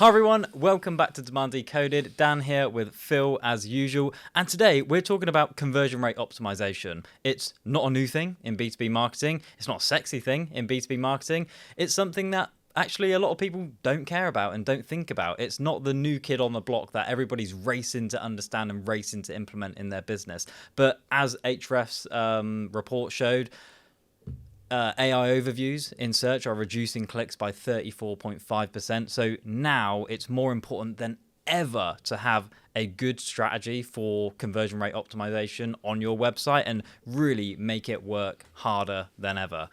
Hi everyone, welcome back to Demand Decoded. Dan here with Phil as usual, and today we're talking about conversion rate optimization. It's not a new thing in B2B marketing, it's not a sexy thing in B2B marketing, it's something that actually a lot of people don't care about and don't think about. It's not the new kid on the block that everybody's racing to understand and racing to implement in their business. But as Href's report showed, AI overviews in search are reducing clicks by 34.5%. So now it's more important than ever to have a good strategy for conversion rate optimization on your website and really make it work harder than ever.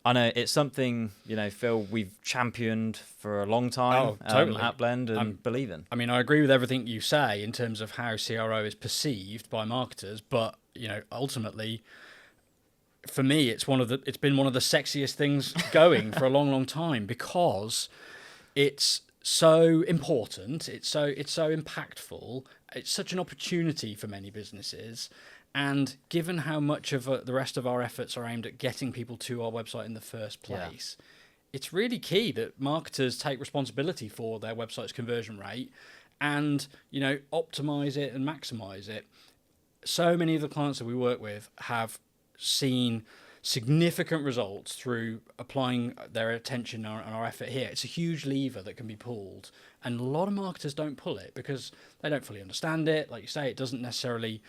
I know it's something, Phil, we've championed for a long time at Blend and believe in. I mean, I agree with everything you say in terms of how CRO is perceived by marketers, but, ultimately, for me, it's been one of the sexiest things going for a long, long time because it's so important, it's so impactful, it's such an opportunity for many businesses. And given how much of the rest of our efforts are aimed at getting people to our website in the first place, it's really key that marketers take responsibility for their website's conversion rate and, optimize it and maximize it. So many of the clients that we work with have seen significant results through applying their attention and our effort here. It's a huge lever that can be pulled, and a lot of marketers don't pull it because they don't fully understand it. Like you say, it doesn't necessarily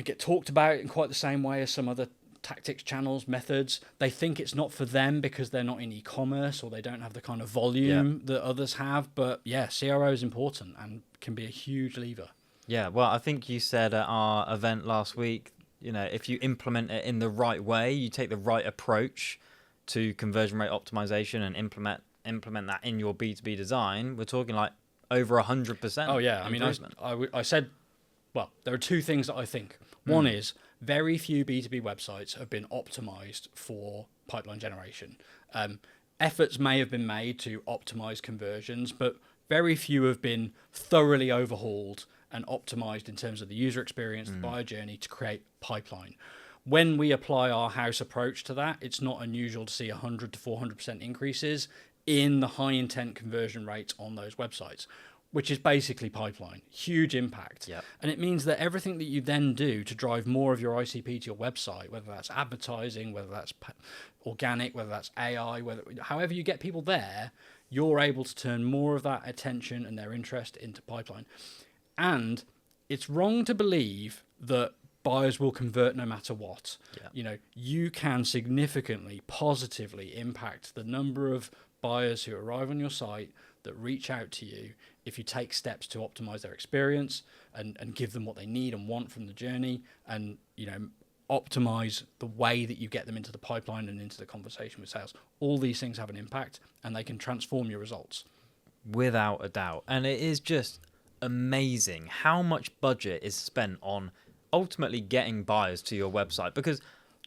get talked about in quite the same way as some other tactics, channels, methods. They think it's not for them because they're not in e-commerce or they don't have the kind of volume that others have. But CRO is important and can be a huge lever. Yeah, well, I think you said at our event last week, if you implement it in the right way, you take the right approach to conversion rate optimization and implement that in your B2B design, we're talking like over 100%. Oh, yeah. Improvement. I said, well, there are two things that I think. One is very few B2B websites have been optimized for pipeline generation. Efforts may have been made to optimize conversions, but very few have been thoroughly overhauled and optimized in terms of the user experience, the buyer journey to create pipeline. When we apply our house approach to that, it's not unusual to see 100 to 400% increases in the high intent conversion rates on those websites, which is basically pipeline. Huge impact. Yep. And it means that everything that you then do to drive more of your ICP to your website, whether that's advertising, whether that's organic, whether that's AI, however you get people there, you're able to turn more of that attention and their interest into pipeline. And it's wrong to believe that buyers will convert no matter what. Yeah. You can significantly, positively impact the number of buyers who arrive on your site that reach out to you if you take steps to optimize their experience and give them what they need and want from the journey and, optimize the way that you get them into the pipeline and into the conversation with sales. All these things have an impact and they can transform your results. Without a doubt. And it is just amazing how much budget is spent on ultimately getting buyers to your website, because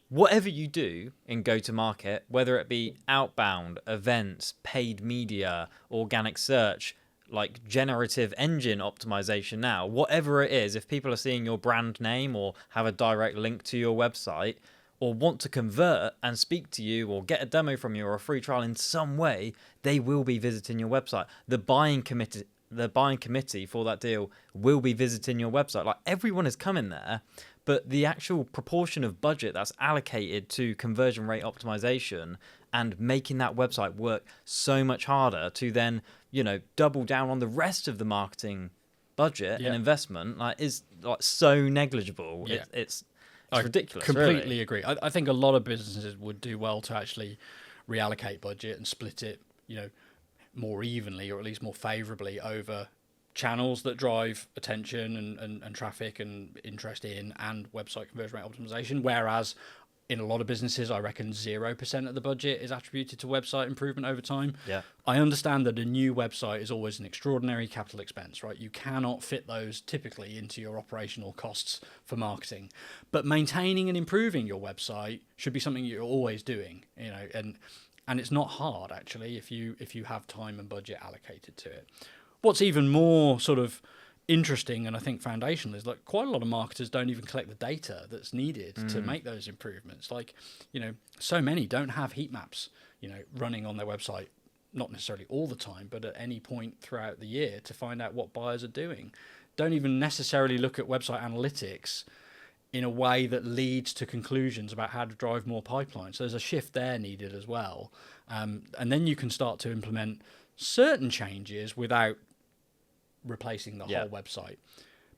whatever you do in go-to-market, whether it be outbound, events, paid media, organic search, like generative engine optimization now, whatever it is, if people are seeing your brand name or have a direct link to your website or want to convert and speak to you or get a demo from you or a free trial in some way, they will be visiting your website. The buying committee for that deal will be visiting your website. Like, everyone is coming there, but the actual proportion of budget that's allocated to conversion rate optimization and making that website work so much harder to then, double down on the rest of the marketing budget and investment is so negligible. Yeah. It's ridiculous. Completely really. agree. I think a lot of businesses would do well to actually reallocate budget and split it, more evenly or at least more favorably over channels that drive attention and traffic and interest in and website conversion rate optimization. Whereas in a lot of businesses, I reckon 0% of the budget is attributed to website improvement over time. Yeah. I understand that a new website is always an extraordinary capital expense, right? You cannot fit those typically into your operational costs for marketing. But maintaining and improving your website should be something you're always doing, and it's not hard actually if you have time and budget allocated to it. What's even more sort of interesting and I think foundational is like quite a lot of marketers don't even collect the data that's needed to make those improvements. Like, so many don't have heat maps, running on their website, not necessarily all the time, but at any point throughout the year to find out what buyers are doing. Don't even necessarily look at website analytics in a way that leads to conclusions about how to drive more pipelines. So there's a shift there needed as well. And then you can start to implement certain changes without replacing the whole website.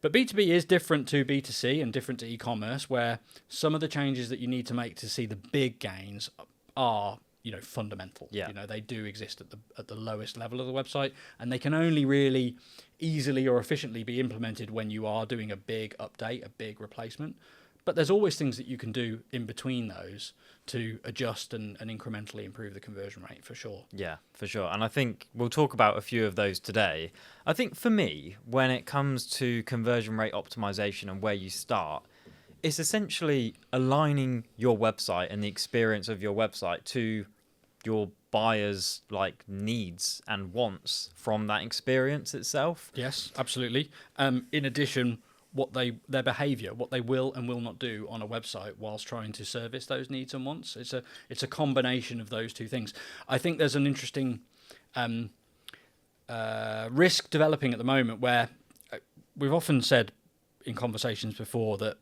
But B2B is different to B2C and different to e-commerce, where some of the changes that you need to make to see the big gains are, fundamental. They do exist at the lowest level of the website, and they can only really easily or efficiently be implemented when you are doing a big update, a big replacement. But there's always things that you can do in between those to adjust and incrementally improve the conversion rate, for sure. Yeah, for sure. And I think we'll talk about a few of those today. I think for me, when it comes to conversion rate optimization and where you start, it's essentially aligning your website and the experience of your website to your buyers' needs and wants from that experience itself. Yes, absolutely. In addition, their behavior, what they will and will not do on a website whilst trying to service those needs and wants. It's a combination of those two things. I think there's an interesting risk developing at the moment where we've often said in conversations before that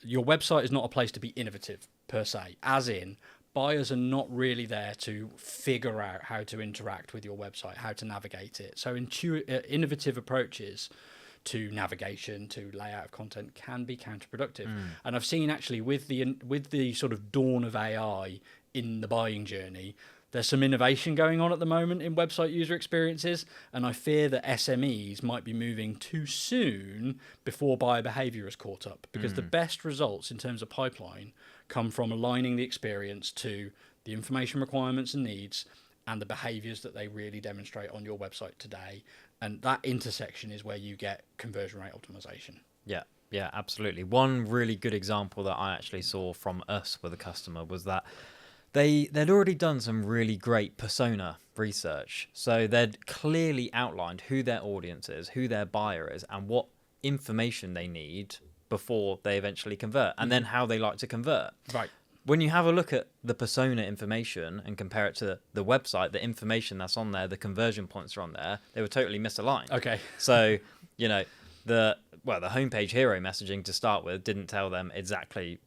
your website is not a place to be innovative per se, as in buyers are not really there to figure out how to interact with your website, how to navigate it. So innovative approaches to navigation, to layout of content can be counterproductive. And I've seen actually with the sort of dawn of AI in the buying journey, there's some innovation going on at the moment in website user experiences, and I fear that SMEs might be moving too soon before buyer behavior has caught up, because the best results in terms of pipeline come from aligning the experience to the information requirements and needs and the behaviors that they really demonstrate on your website today. And that intersection is where you get conversion rate optimization. Yeah, absolutely. One really good example that I actually saw from us with a customer was that they'd already done some really great persona research. So they'd clearly outlined who their audience is, who their buyer is, and what information they need before they eventually convert, and then how they like to convert. Right. When you have a look at the persona information and compare it to the website, the information that's on there, the conversion points are on there, they were totally misaligned. Okay. So, the homepage hero messaging to start with didn't tell them exactly,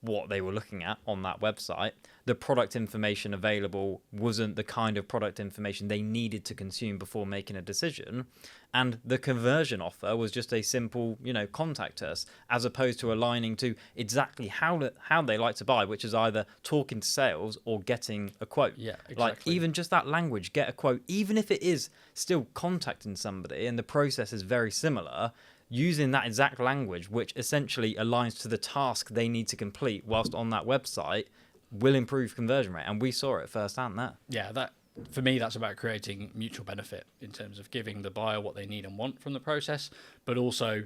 what they were looking at on that website. The product information available wasn't the kind of product information they needed to consume before making a decision. And the conversion offer was just a simple, contact us, as opposed to aligning to exactly how they like to buy, which is either talking to sales or getting a quote. Yeah, exactly. Even just that language, get a quote, even if it is still contacting somebody and the process is very similar, using that exact language, which essentially aligns to the task they need to complete whilst on that website, will improve conversion rate. And we saw it firsthand there. Yeah, that for me, that's about creating mutual benefit in terms of giving the buyer what they need and want from the process, but also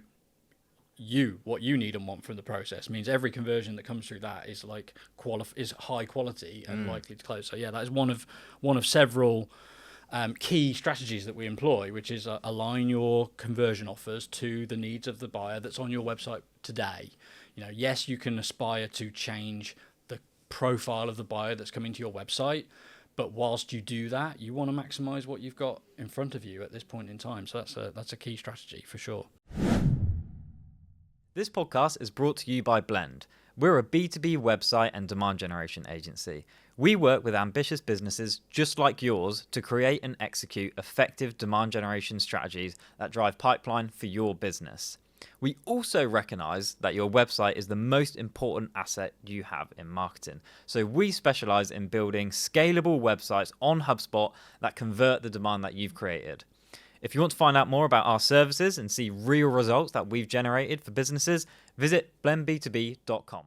what you need and want from the process. Means every conversion that comes through that is is high quality and likely to close. So yeah, that is one of several key strategies that we employ, which is align your conversion offers to the needs of the buyer that's on your website today. Yes, you can aspire to change the profile of the buyer that's coming to your website, but whilst you do that, you want to maximize what you've got in front of you at this point in time. So that's a key strategy for sure. This podcast is brought to you by Blend. We're a B2B website and demand generation agency. We work with ambitious businesses just like yours to create and execute effective demand generation strategies that drive pipeline for your business. We also recognize that your website is the most important asset you have in marketing. So we specialize in building scalable websites on HubSpot that convert the demand that you've created. If you want to find out more about our services and see real results that we've generated for businesses, visit blendb2b.com.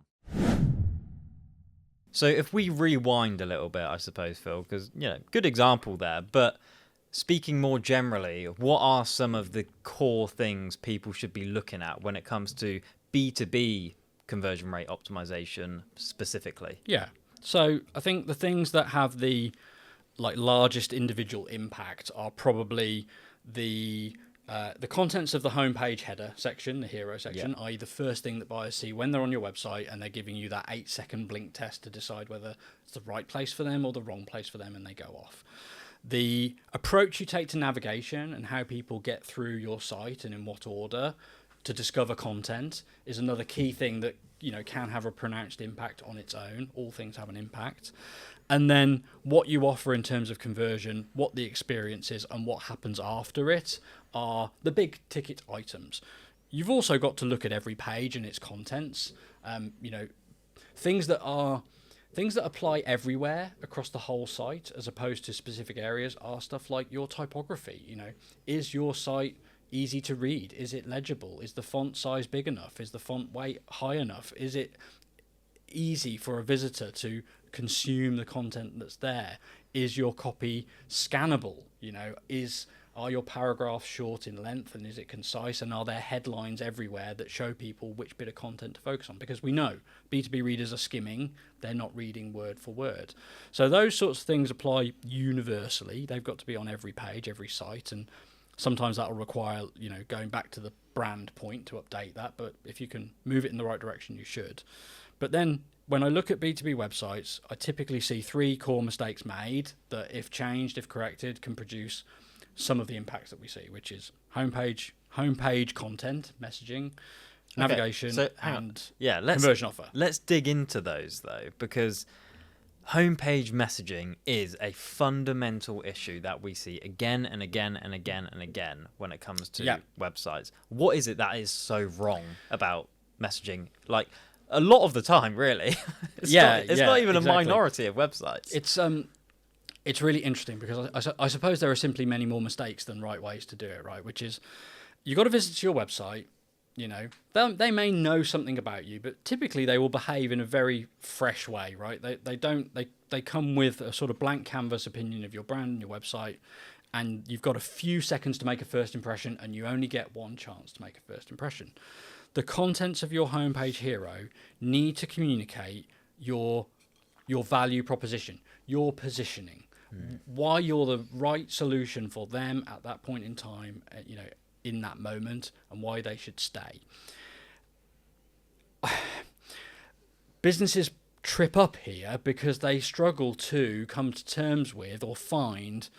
So if we rewind a little bit, I suppose, Phil, because, good example there, but speaking more generally, what are some of the core things people should be looking at when it comes to B2B conversion rate optimization specifically? Yeah. So I think the things that have the largest individual impact are probably the The contents of the homepage header section, the hero section, i.e. the first thing that buyers see when they're on your website, and they're giving you that 8-second blink test to decide whether it's the right place for them or the wrong place for them, and they go off. The approach you take to navigation and how people get through your site and in what order to discover content is another key thing that, you know, can have a pronounced impact on its own. All things have an impact. And then what you offer in terms of conversion, what the experience is, and what happens after it are the big ticket items. You've also got to look at every page and its contents. You know, things that apply everywhere across the whole site as opposed to specific areas are stuff like your typography. You know, is your site easy to read? Is it legible? Is the font size big enough? Is the font weight high enough? Is it easy for a visitor to consume the content that's there? Is your copy scannable? You know, are your paragraphs short in length, and is it concise, and are there headlines everywhere that show people which bit of content to focus on? Because we know B2B readers are skimming, they're not reading word for word. So those sorts of things apply universally. They've got to be on every page, every site, and sometimes that will require, you know, going back to the brand point to update that, but if you can move it in the right direction, you should. But then when I look at B2B websites, I typically see 3 core mistakes made that, if changed, if corrected, can produce some of the impacts that we see, which is homepage content, messaging, navigation, and conversion offer. Let's dig into those, though, because homepage messaging is a fundamental issue that we see again and again and again and again when it comes to websites. What is it that is so wrong about messaging? Like, a lot of the time, really. It's not even a minority of websites. It's really interesting because I suppose there are simply many more mistakes than right ways to do it, right? Which is, you've got to visit your website. You know, they may know something about you, but typically they will behave in a very fresh way, right? They come with a sort of blank canvas opinion of your brand and your website, and you've got a few seconds to make a first impression, and you only get one chance to make a first impression. The contents of your homepage hero need to communicate your value proposition, your positioning, why you're the right solution for them at that point in time, you know, in that moment, and why they should stay. Businesses trip up here because they struggle to come to terms with or find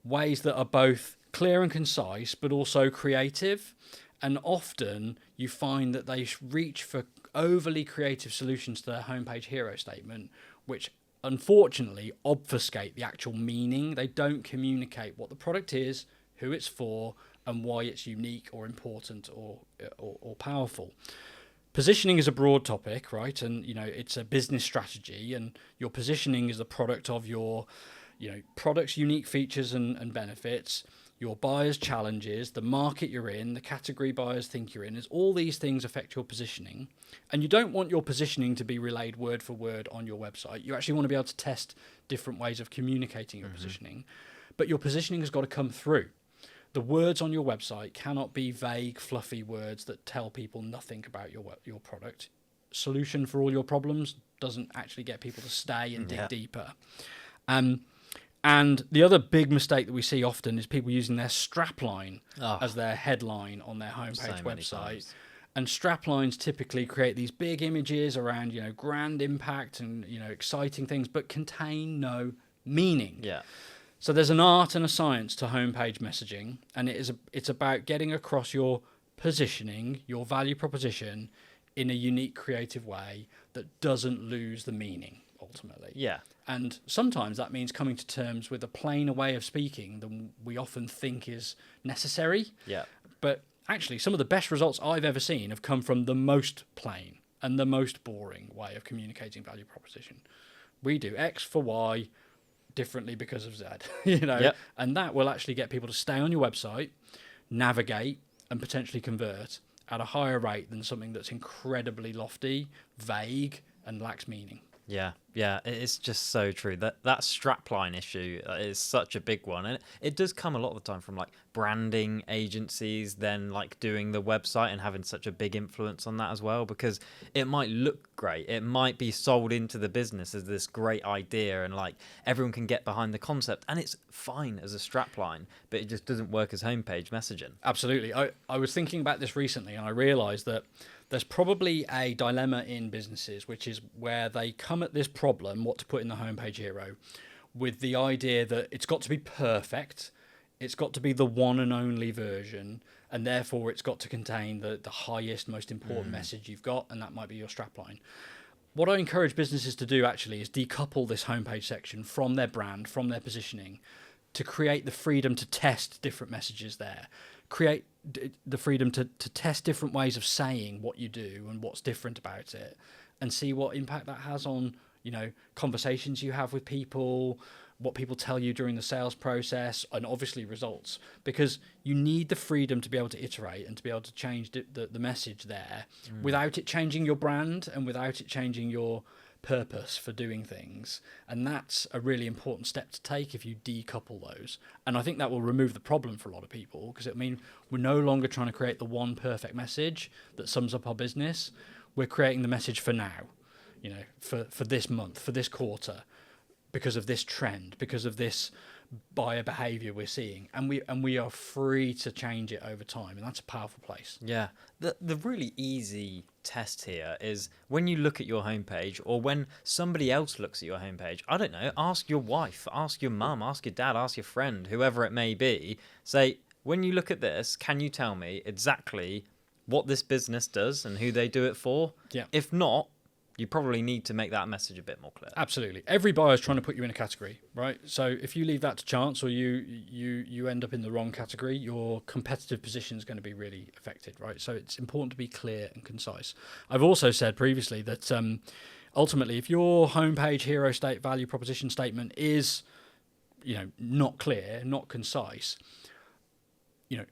ways that are both clear and concise, but also creative. And often you find that they reach for overly creative solutions to their homepage hero statement, which unfortunately obfuscate the actual meaning. They don't communicate what the product is, who it's for, and why it's unique or important or powerful. Positioning is a broad topic, right? And, you know, it's a business strategy, and your positioning is the product of your, you know, product's unique features and benefits, your buyers' challenges, the market you're in, the category buyers think you're in. As all these things affect your positioning, and you don't want your positioning to be relayed word for word on your website. You actually want to be able to test different ways of communicating your positioning, but your positioning has got to come through. The words on your website cannot be vague, fluffy words that tell people nothing about your product. Solution for all your problems doesn't actually get people to stay and dig deeper. And the other big mistake that we see often is people using their strapline as their headline on their homepage website. And straplines typically create these big images around, you know, grand impact and, you know, exciting things, but contain no meaning. Yeah. So there's an art and a science to homepage messaging, and it's about getting across your positioning, your value proposition, in a unique, creative way that doesn't lose the meaning, ultimately. Yeah. And sometimes that means coming to terms with a plainer way of speaking than we often think is necessary. Yeah. But actually, some of the best results I've ever seen have come from the most plain and the most boring way of communicating value proposition. We do X for Y differently because of Z, you know, and that will actually get people to stay on your website, navigate, and potentially convert at a higher rate than something that's incredibly lofty, vague, and lacks meaning. Yeah, it's just so true. That strapline issue is such a big one, and it does come a lot of the time from like branding agencies, then like doing the website and having such a big influence on that as well, because it might look great. It might be sold into the business as this great idea, and like everyone can get behind the concept, and it's fine as a strapline, but it just doesn't work as homepage messaging. Absolutely. I was thinking about this recently, and I realised that there's probably a dilemma in businesses, which is where they come at this problem, what to put in the homepage hero, with the idea that it's got to be perfect, it's got to be the one and only version, and therefore it's got to contain the highest, most important message you've got, and that might be your strapline. What I encourage businesses to do actually is decouple this homepage section from their brand, from their positioning, to create the freedom to test different messages there, create the freedom to test different ways of saying what you do and what's different about it, and see what impact that has on, you know, conversations you have with people, what people tell you during the sales process, and obviously results, because you need the freedom to be able to iterate and to be able to change the message there without it changing your brand and without it changing your purpose for doing things. And that's a really important step to take if you decouple those. And I think that will remove the problem for a lot of people, because it means we're no longer trying to create the one perfect message that sums up our business. We're creating the message for now, you know, for this month, for this quarter, because of this trend, because of this buyer behavior we're seeing, and we are free to change it over time, and that's a powerful place. Yeah. The really easy test here is when you look at your homepage, or when somebody else looks at your homepage, I don't know, ask your wife, ask your mum, ask your dad, ask your friend, whoever it may be, say, when you look at this, can you tell me exactly what this business does and who they do it for? Yeah. If not, you probably need to make that message a bit more clear. Absolutely. Every buyer is trying to put you in a category, right? So if you leave that to chance, or you end up in the wrong category, your competitive position is going to be really affected, right? So it's important to be clear and concise. I've also said previously that ultimately, if your homepage hero state value proposition statement is, you know, not clear, not concise, you know,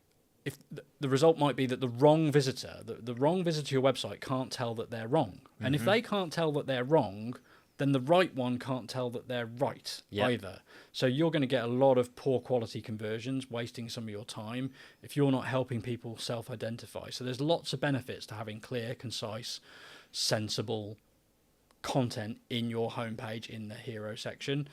if the result might be that the wrong visitor to your website can't tell that they're wrong. And if they can't tell that they're wrong, then the right one can't tell that they're right either. So you're going to get a lot of poor quality conversions, wasting some of your time if you're not helping people self-identify. So there's lots of benefits to having clear, concise, sensible content in your homepage in the hero section,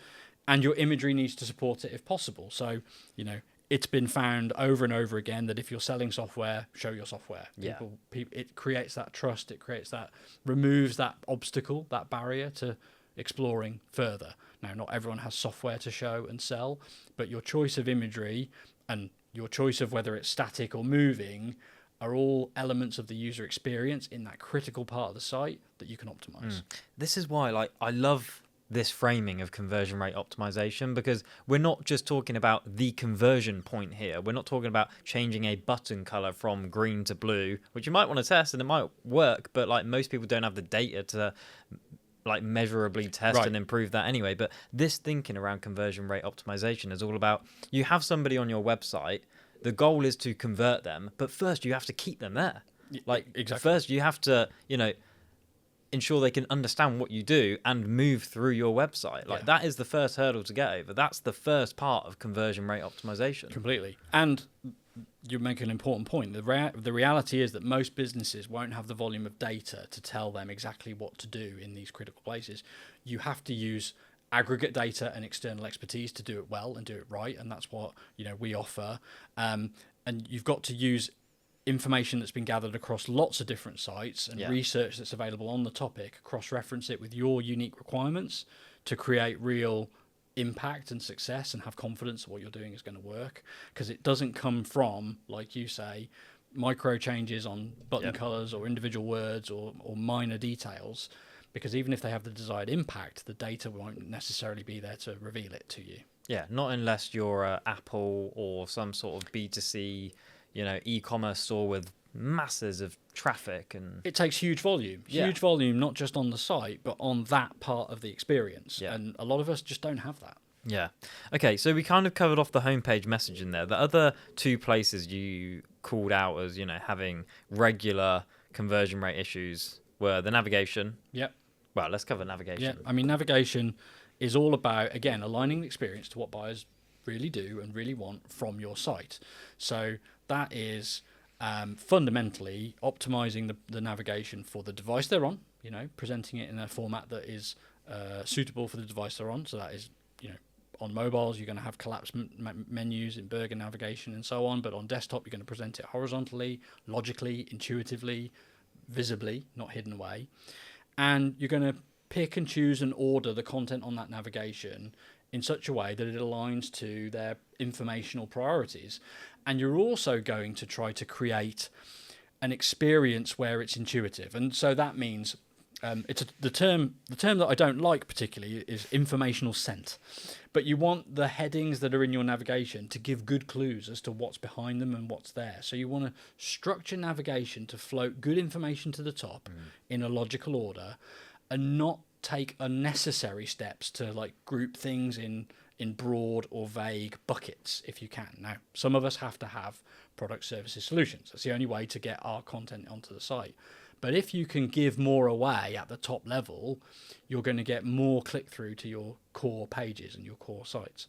and your imagery needs to support it if possible. So, you know, it's been found over and over again that if you're selling software, show your software. People, it creates that trust. It creates that, removes that obstacle, that barrier to exploring further. Now, not everyone has software to show and sell, but your choice of imagery and your choice of whether it's static or moving are all elements of the user experience in that critical part of the site that you can optimize. This is why, like, I love this framing of conversion rate optimization, because we're not just talking about the conversion point here. We're not talking about changing a button color from green to blue, which you might want to test and it might work, but like most people don't have the data to like measurably test and improve that anyway. But this thinking around conversion rate optimization is all about, you have somebody on your website, the goal is to convert them, but first you have to keep them there. Like, exactly. First you have to, you know, ensure they can understand what you do and move through your website. Like, that is the first hurdle to get over. That's the first part of conversion rate optimization. Completely. And you make an important point. The reality is that most businesses won't have the volume of data to tell them exactly what to do in these critical places. You have to use aggregate data and external expertise to do it well and do it right, and that's what, you know, we offer. And you've got to use information that's been gathered across lots of different sites and research that's available on the topic, cross-reference it with your unique requirements to create real impact and success and have confidence that what you're doing is going to work. Because it doesn't come from, like you say, micro changes on button colors or individual words or minor details, because even if they have the desired impact, the data won't necessarily be there to reveal it to you. Yeah, not unless you're Apple or some sort of B2C, you know, e-commerce store with masses of traffic, and it takes huge volume, not just on the site, but on that part of the experience. And a lot of us just don't have that. Yeah. Okay, so we kind of covered off the homepage messaging there. The other two places you called out as, you know, having regular conversion rate issues were the navigation. Yep. Well, let's cover navigation. Yeah, I mean, navigation is all about, again, aligning the experience to what buyers really do and really want from your site. So that is fundamentally optimizing the navigation for the device they're on. presenting it in a format that is suitable for the device they're on. So that is, on mobiles, you're going to have collapsed menus in burger navigation and so on. But on desktop, you're going to present it horizontally, logically, intuitively, visibly, not hidden away. And you're going to pick and choose and order the content on that navigation in such a way that it aligns to their informational priorities. And you're also going to try to create an experience where it's intuitive. And so that means the term that I don't like particularly is informational scent. But you want the headings that are in your navigation to give good clues as to what's behind them and what's there. So you want to structure navigation to float good information to the top in a logical order, and not take unnecessary steps to like group things in broad or vague buckets if you can. Now, some of us have to have product, services, solutions. That's the only way to get our content onto the site. But if you can give more away at the top level, you're going to get more click-through to your core pages and your core sites.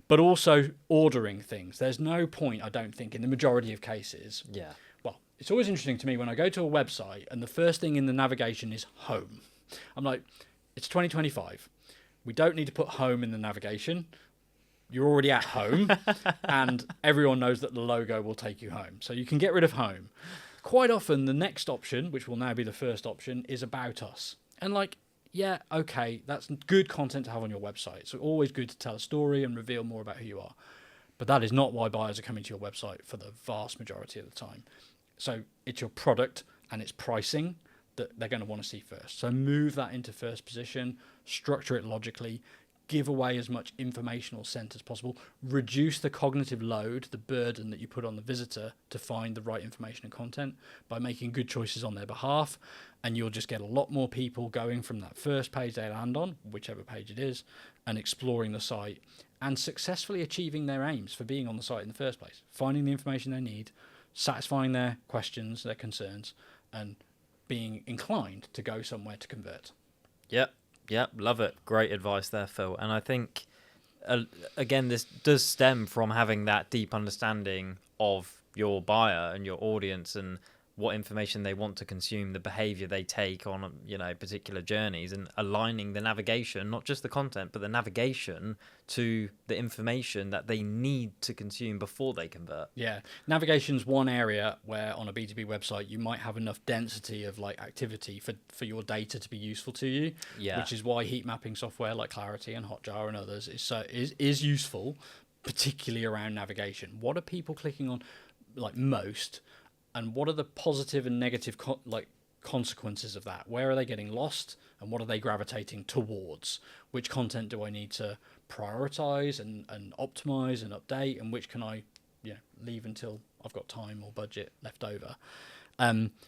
But also ordering things. There's no point, I don't think, in the majority of cases. Yeah. Well, it's always interesting to me when I go to a website and the first thing in the navigation is home. I'm like, it's 2025. We don't need to put home in the navigation. You're already at home, and everyone knows that the logo will take you home. So you can get rid of home. Quite often, the next option, which will now be the first option, is about us. And like, yeah, okay, that's good content to have on your website. So always good to tell a story and reveal more about who you are. But that is not why buyers are coming to your website for the vast majority of the time. So it's your product and its pricing that they're going to want to see first. So move that into first position, structure it logically, give away as much informational scent as possible, reduce the cognitive load, the burden that you put on the visitor to find the right information and content by making good choices on their behalf, and you'll just get a lot more people going from that first page they land on, whichever page it is, and exploring the site and successfully achieving their aims for being on the site in the first place, finding the information they need, satisfying their questions, their concerns, and being inclined to go somewhere to convert. Yep, love it. Great advice there, Phil. And I think, again, this does stem from having that deep understanding of your buyer and your audience and what information they want to consume, the behavior they take on, particular journeys, and aligning the navigation, not just the content, but the navigation to the information that they need to consume before they convert. Yeah. Navigation's one area where on a B2B website, you might have enough density of like activity for your data to be useful to you. Yeah. Which is why heat mapping software like Clarity and Hotjar and others is useful, particularly around navigation. What are people clicking on like most? And what are the positive and negative consequences of that? Where are they getting lost, and what are they gravitating towards? Which content do I need to prioritize and optimize and update, and which can I leave until I've got time or budget left over?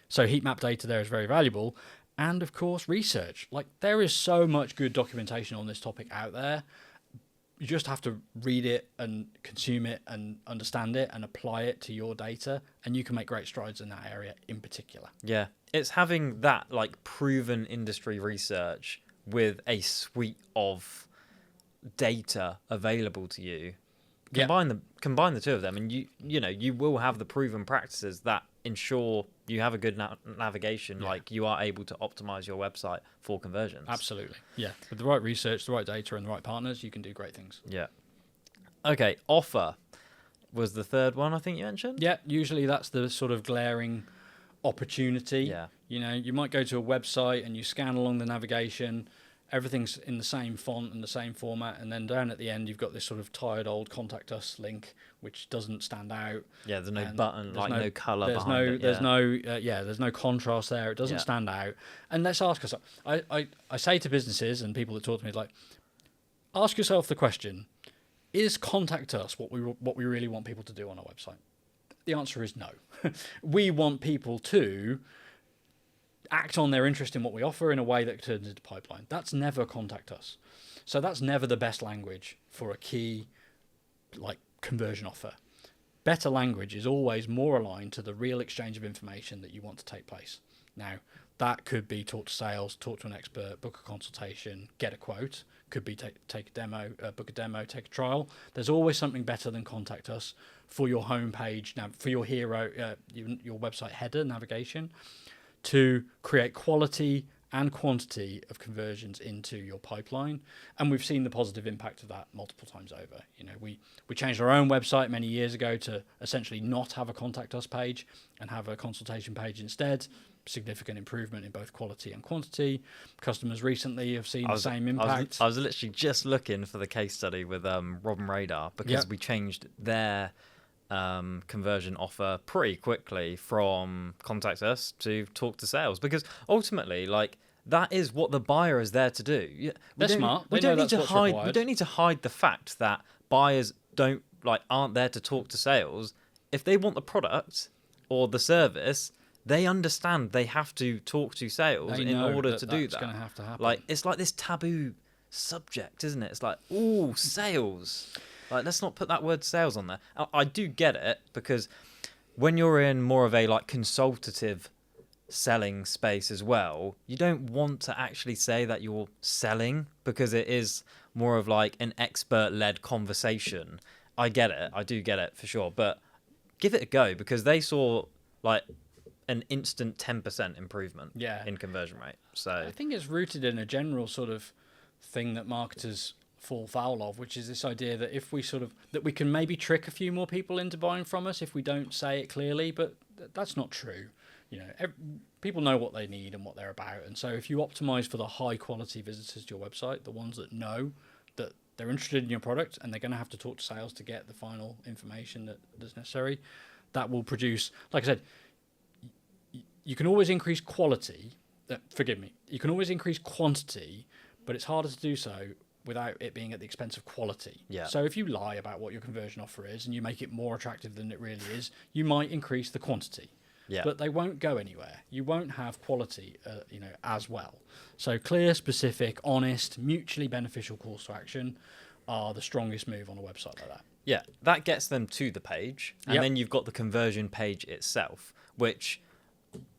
So heat map data there is very valuable. And of course, research. Like, there is so much good documentation on this topic out there. You just have to read it and consume it and understand it and apply it to your data, and you can make great strides in that area in particular. Yeah, it's having that like proven industry research with a suite of data available to you. Combine the two of them, and you will have the proven practices that ensure you have a good navigation. Yeah. Like, you are able to optimize your website for conversions. Absolutely. Yeah. With the right research, the right data, and the right partners, you can do great things. Yeah. Okay. Offer was the third one I think you mentioned. Yeah. Usually that's the sort of glaring opportunity. Yeah. You might go to a website and you scan along the navigation. Everything's in the same font and the same format, and then down at the end you've got this sort of tired old contact us link which doesn't stand out. Yeah, there's no button, no colour behind it. There's no contrast there. It doesn't stand out. And let's ask ourselves. I say to businesses and people that talk to me, like, ask yourself the question: is contact us what we really want people to do on our website? The answer is no. We want people to act on their interest in what we offer in a way that turns into pipeline. That's never contact us. So that's never the best language for a key like conversion offer. Better language is always more aligned to the real exchange of information that you want to take place. Now, that could be talk to sales, talk to an expert, book a consultation, get a quote. Could be take a demo, book a demo, take a trial. There's always something better than contact us for your homepage, now for your hero, your website header navigation, to create quality and quantity of conversions into your pipeline. And we've seen the positive impact of that multiple times over. We changed our own website many years ago to essentially not have a contact us page and have a consultation page instead. Significant improvement in both quality and quantity. Customers recently have seen the same impact. I was literally just looking for the case study with Robin Radar, because we changed their conversion offer pretty quickly from contact us to talk to sales, because ultimately, like, that is what the buyer is there to do. They're smart. We don't need to hide the fact that buyers aren't there to talk to sales. If they want the product or the service, they understand they have to talk to sales in order to do that. That's going to have to happen. Like, it's like this taboo subject, isn't it? It's like, ooh, sales. Like, let's not put that word sales on there. I do get it, because when you're in more of a like consultative selling space as well, you don't want to actually say that you're selling, because it is more of like an expert-led conversation. I get it. I do get it for sure. But give it a go, because they saw like an instant 10% improvement in conversion rate. So I think it's rooted in a general sort of thing that marketers fall foul of, which is this idea that if we that we can maybe trick a few more people into buying from us if we don't say it clearly, but that's not true. People know what they need and what they're about, and so if you optimize for the high quality visitors to your website, the ones that know that they're interested in your product and they're going to have to talk to sales to get the final information that's necessary, that will produce, like I said, you can always increase quality. You can always increase quantity, but it's harder to do so without it being at the expense of quality. Yeah. So if you lie about what your conversion offer is and you make it more attractive than it really is, you might increase the quantity. Yeah. But they won't go anywhere. You won't have quality, as well. So clear, specific, honest, mutually beneficial calls to action are the strongest move on a website like that. Yeah, that gets them to the page, and then you've got the conversion page itself, which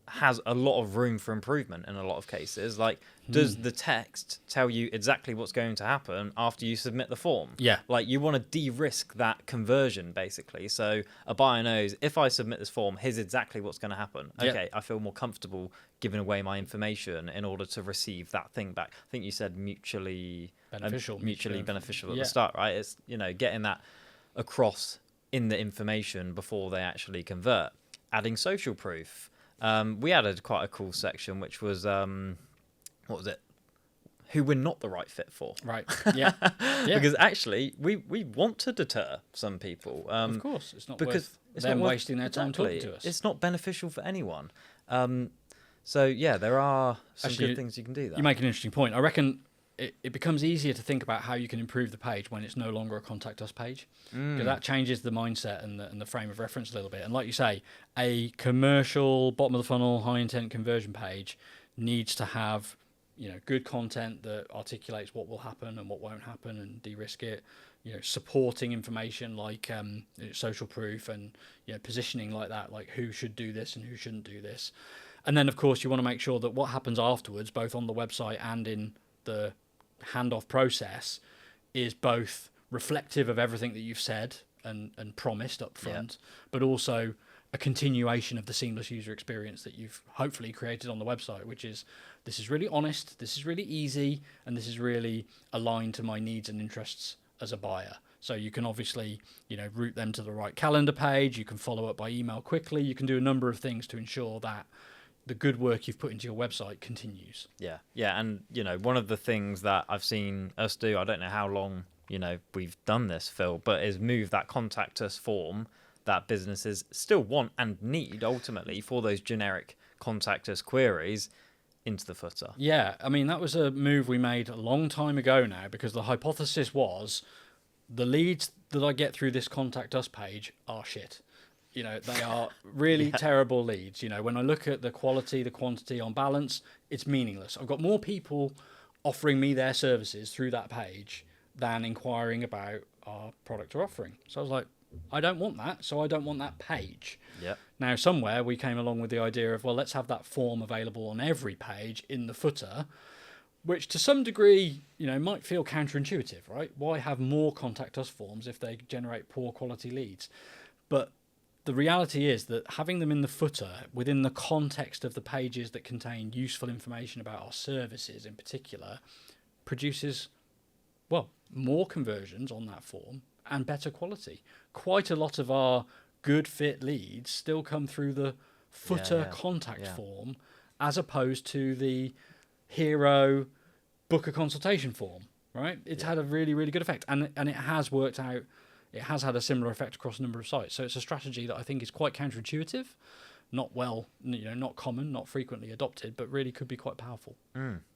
has a lot of room for improvement in a lot of cases. Like, does the text tell you exactly what's going to happen after you submit the form? Yeah. Like, you want to de-risk that conversion, basically. So a buyer knows, if I submit this form, here's exactly what's going to happen. Okay, I feel more comfortable giving away my information in order to receive that thing back. I think you said mutually beneficial at the start, right? It's, getting that across in the information before they actually convert. Adding social proof. We added quite a cool section, which was, what was it? Who we're not the right fit for. Right. Yeah. Because actually, we want to deter some people. Of course, it's not worth them wasting their time talking to us. It's not beneficial for anyone. So yeah, there are some good things you can do there. You make an interesting point. I reckon it becomes easier to think about how you can improve the page when it's no longer a contact us page, because that changes the mindset and the frame of reference a little bit. And like you say, a commercial bottom of the funnel high intent conversion page needs to have good content that articulates what will happen and what won't happen and de-risk it. Supporting information like social proof and positioning like that, like who should do this and who shouldn't do this. And then of course you want to make sure that what happens afterwards, both on the website and in the handoff process, is both reflective of everything that you've said and promised up front, but also a continuation of the seamless user experience that you've hopefully created on the website, which is, this is really honest, this is really easy, and this is really aligned to my needs and interests as a buyer. So you can obviously, route them to the right calendar page, you can follow up by email quickly, you can do a number of things to ensure that the good work you've put into your website continues. Yeah, and one of the things that I've seen us do, I don't know how long we've done this, Phil, but is move that contact us form that businesses still want and need ultimately for those generic contact us queries into the footer. Yeah, I mean, that was a move we made a long time ago now, because the hypothesis was the leads that I get through this contact us page are shit. They are really terrible leads. When I look at the quality, the quantity on balance, it's meaningless. I've got more people offering me their services through that page than inquiring about our product or offering. So I was like, I don't want that, so I don't want that page. Yep. Now, somewhere we came along with the idea of, well, let's have that form available on every page in the footer, which to some degree, might feel counterintuitive, right? Why have more contact us forms if they generate poor quality leads? But the reality is that having them in the footer within the context of the pages that contain useful information about our services in particular produces, well, more conversions on that form and better quality. Quite a lot of our good fit leads still come through the footer contact form as opposed to the hero book a consultation form, right? It's had a really, really good effect, and it has worked out. It has had a similar effect across a number of sites. So it's a strategy that I think is quite counterintuitive, not common, not frequently adopted, but really could be quite powerful.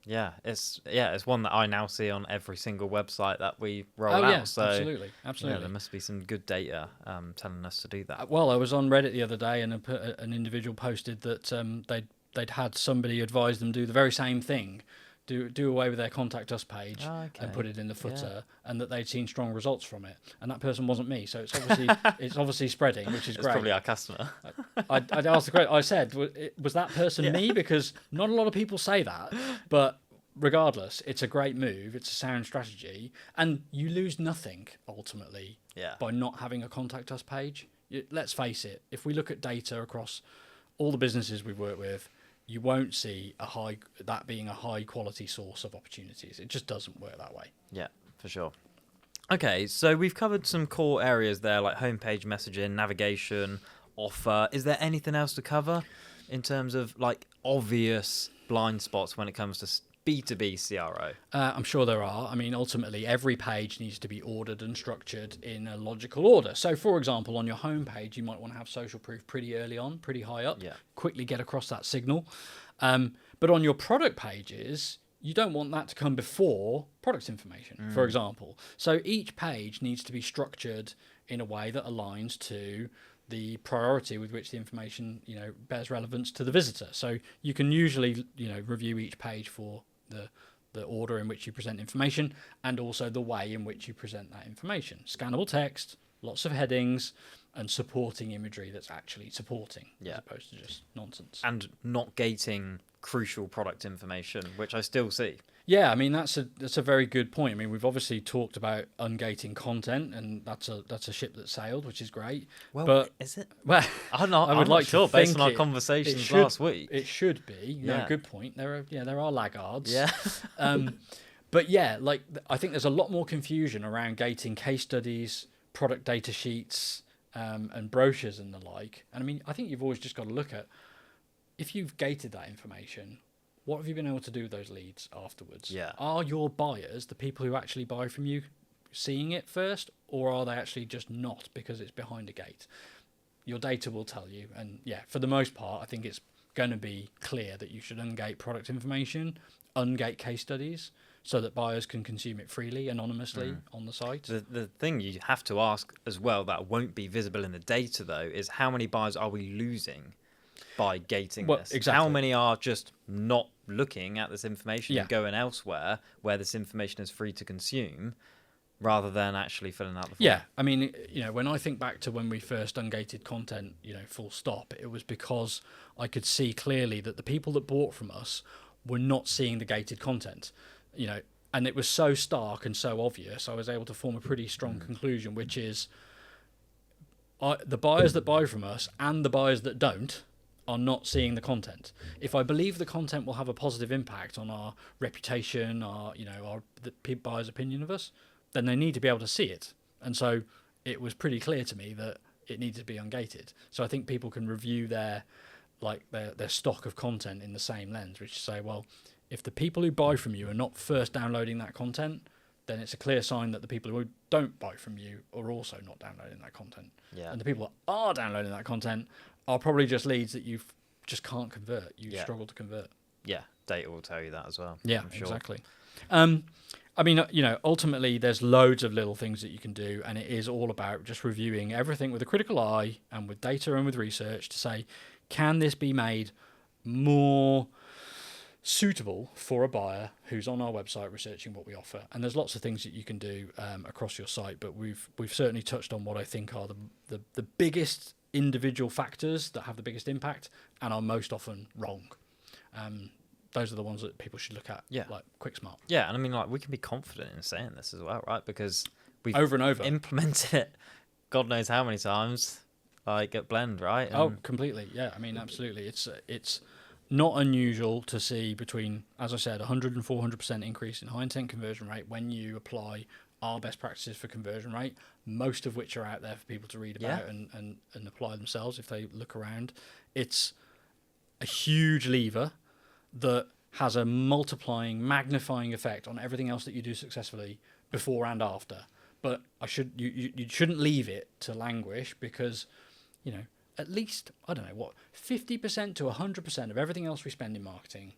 It's one that I now see on every single website that we roll out. Yeah, so absolutely. Yeah, there must be some good data telling us to do that. Well, I was on Reddit the other day, and an individual posted that they'd had somebody advise them do the very same thing. Do away with their contact us page and put it in the footer, and that they'd seen strong results from it. And that person wasn't me, so it's obviously spreading, which is It's great. probably our customer. I'd asked the question. I said, was that person me? Because not a lot of people say that, but regardless, it's a great move. It's a sound strategy, and you lose nothing ultimately by not having a contact us page. Let's face it. If we look at data across all the businesses we've worked with, you won't see that being a high quality source of opportunities. It just doesn't work that way. Yeah, for sure. Okay, so we've covered some core areas there, like homepage messaging, navigation, offer. Is there anything else to cover in terms of like obvious blind spots when it comes to B2B CRO? I'm sure there are. I mean, ultimately, every page needs to be ordered and structured in a logical order. So, for example, on your homepage, you might want to have social proof pretty early on, pretty high up, quickly get across that signal. But on your product pages, you don't want that to come before product information, for example. So each page needs to be structured in a way that aligns to the priority with which the information, bears relevance to the visitor. So you can usually, review each page for the order in which you present information and also the way in which you present that information. Scannable text, lots of headings, and supporting imagery that's actually supporting as opposed to just nonsense. And not gating crucial product information, which I still see. Yeah, I mean that's a very good point. I mean, we've obviously talked about ungating content, and that's a ship that sailed, which is great. Well, but is it? Well, I'm not sure based on our conversations last week. It should be. No, good point. There are laggards. Yeah. But yeah, I think there's a lot more confusion around gating case studies, product data sheets, and brochures and the like. And I mean, I think you've always just got to look at, if you've gated that information, what have you been able to do with those leads afterwards? Yeah. Are your buyers, the people who actually buy from you, seeing it first, or are they actually just not because it's behind a gate? Your data will tell you. And yeah, for the most part, I think it's going to be clear that you should ungate product information, ungate case studies, so that buyers can consume it freely, anonymously on the site. The thing you have to ask as well that won't be visible in the data, though, is how many buyers are we losing by gating this? Exactly. How many are just not looking at this information and going elsewhere where this information is free to consume rather than actually filling out the form? Yeah, I mean, when I think back to when we first ungated content, full stop, it was because I could see clearly that the people that bought from us were not seeing the gated content, and it was so stark and so obvious. I was able to form a pretty strong conclusion, which is the buyers that buy from us and the buyers that don't are not seeing the content. If I believe the content will have a positive impact on our reputation, the buyer's opinion of us, then they need to be able to see it. And so it was pretty clear to me that it needed to be ungated. So I think people can review their stock of content in the same lens, which is say, well, if the people who buy from you are not first downloading that content, then it's a clear sign that the people who don't buy from you are also not downloading that content. Yeah. And the people that are downloading that content are probably just leads that you just can't convert. You struggle to convert. Yeah, data will tell you that as well. Yeah, I'm sure. Exactly. I mean, ultimately there's loads of little things that you can do, and it is all about just reviewing everything with a critical eye and with data and with research to say, can this be made more suitable for a buyer who's on our website researching what we offer? And there's lots of things that you can do across your site, but we've certainly touched on what I think are the biggest individual factors that have the biggest impact and are most often wrong. Those are the ones that people should look at, like quick smart. Yeah, and I mean, we can be confident in saying this as well, right? Because we've over and over implemented it God knows how many times. like at Blend, right? Oh, completely. Yeah, I mean, absolutely. It's not unusual to see between, as I said, 100 and 400% increase in high intent conversion rate when you apply our best practices for conversion rate, most of which are out there for people to read about and apply themselves if they look around. It's a huge lever that has a multiplying, magnifying effect on everything else that you do successfully before and after. But you shouldn't leave it to languish, because, you know, at least, I don't know, what, 50% to 100% of everything else we spend in marketing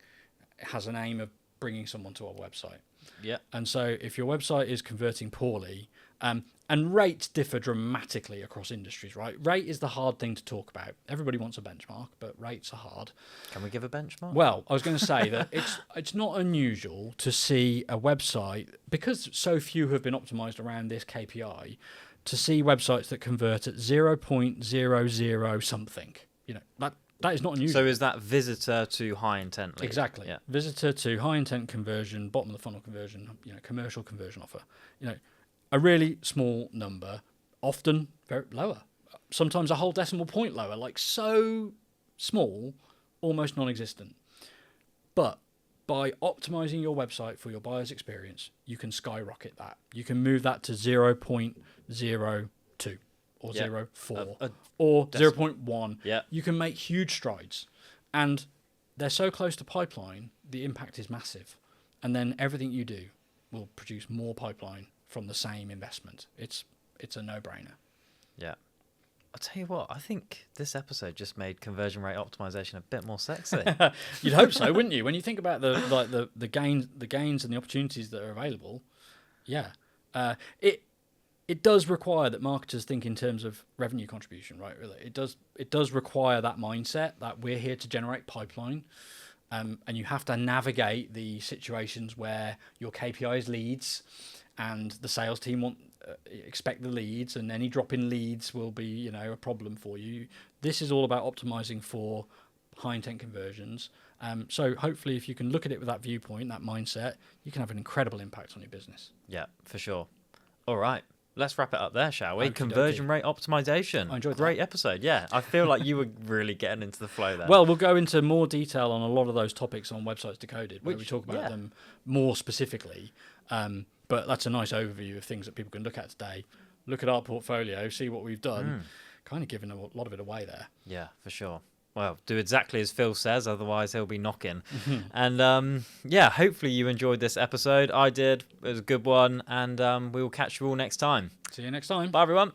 has an aim of bringing someone to our website. Yeah. And so if your website is converting poorly, and rates differ dramatically across industries, right? Rate is the hard thing to talk about. Everybody wants a benchmark, but rates are hard. Can we give a benchmark? Well, I was going to say that it's not unusual to see a website, because so few have been optimized around this KPI, to see websites that convert at 0.00 something. You know, that is not unusual. So is that visitor to high intent lead? Exactly. Yeah. Visitor to high intent conversion, bottom of the funnel conversion, you know, commercial conversion offer. You know, a really small number, often very lower. Sometimes a whole decimal point lower, like so small, almost non-existent. But by optimizing your website for your buyer's experience, you can skyrocket that. You can move that to 0.02 or 0.4 or 0.1. Yeah. You can make huge strides. And they're so close to pipeline, the impact is massive. And then everything you do will produce more pipeline from the same investment. It's a no-brainer. Yeah. I'll tell you what, I think this episode just made conversion rate optimization a bit more sexy. You'd hope so, wouldn't you? When you think about the gains and the opportunities that are available, yeah. It does require that marketers think in terms of revenue contribution, right? Really, it does require that mindset that we're here to generate pipeline, and you have to navigate the situations where your KPI is leads, and the sales team expect the leads, and any drop in leads will be, you know, a problem for you. This is all about optimizing for high intent conversions. So hopefully, if you can look at it with that viewpoint, that mindset, you can have an incredible impact on your business. Yeah, for sure. All right. Let's wrap it up there, shall we? Okey-dokey. Conversion rate optimization. I enjoyed that. Great episode. Yeah, I feel like you were really getting into the flow there. Well, we'll go into more detail on a lot of those topics on Websites Decoded, where we talk about them more specifically. But that's a nice overview of things that people can look at today. Look at our portfolio, see what we've done. Kind of giving a lot of it away there. Yeah, for sure. Well, do exactly as Phil says, otherwise he'll be knocking. And yeah, hopefully you enjoyed this episode. I did. It was a good one, and we will catch you all next time. See you next time. Bye, everyone.